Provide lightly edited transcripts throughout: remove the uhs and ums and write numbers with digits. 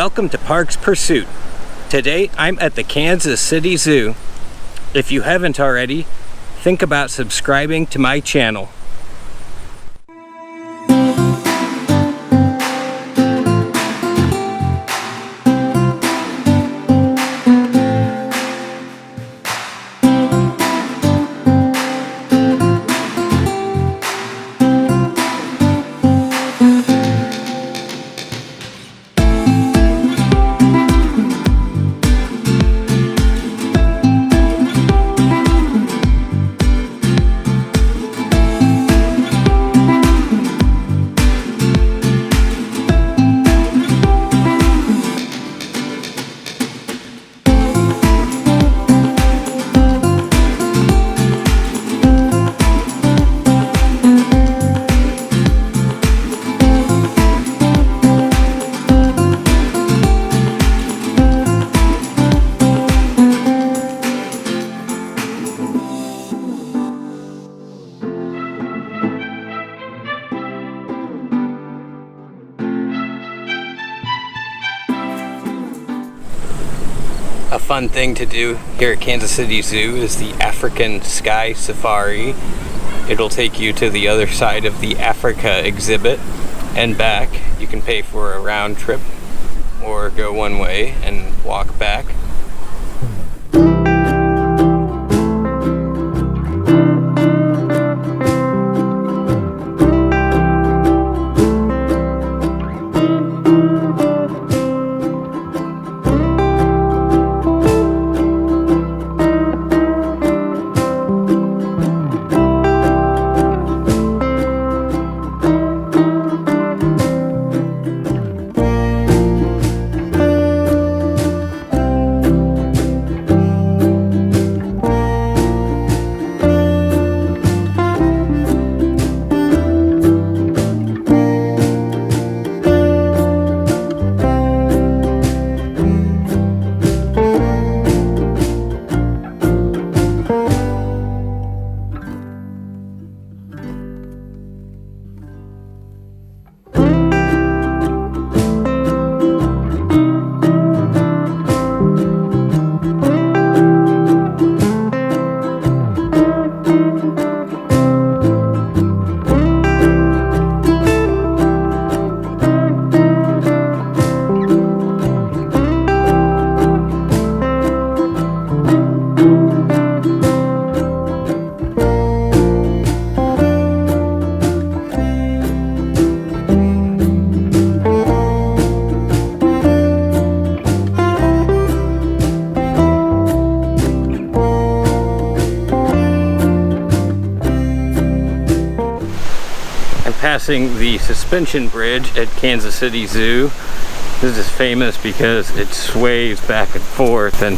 Welcome to Parks Pursuit. Today I'm at the Kansas City Zoo. If you haven't already, think about subscribing to my channel. A fun thing to do here at Kansas City Zoo is the African Sky Safari. It'll take you to the other side of the Africa exhibit and back. You can pay for a round trip or go one way and walk back. Passing the suspension bridge at Kansas City Zoo. This is famous because it sways back and forth and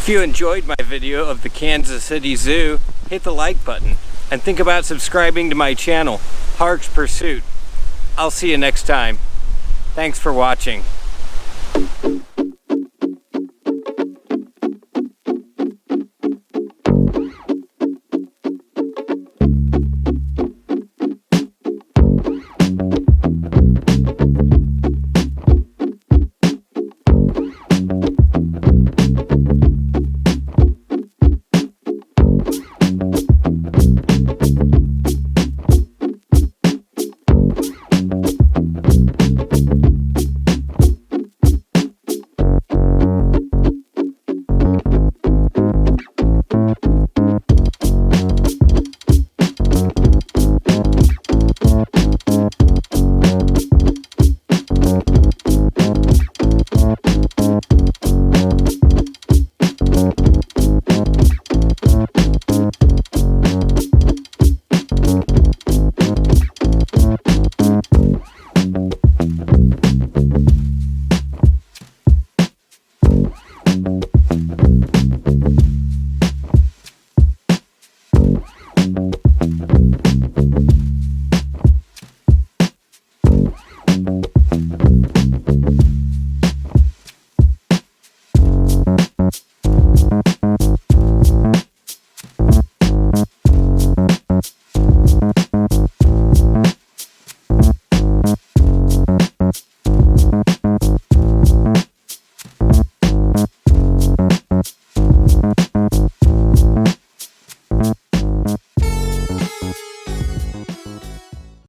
if you enjoyed my video of the Kansas City Zoo, hit the like button and think about subscribing to my channel, Parks Pursuit. I'll see you next time. Thanks for watching.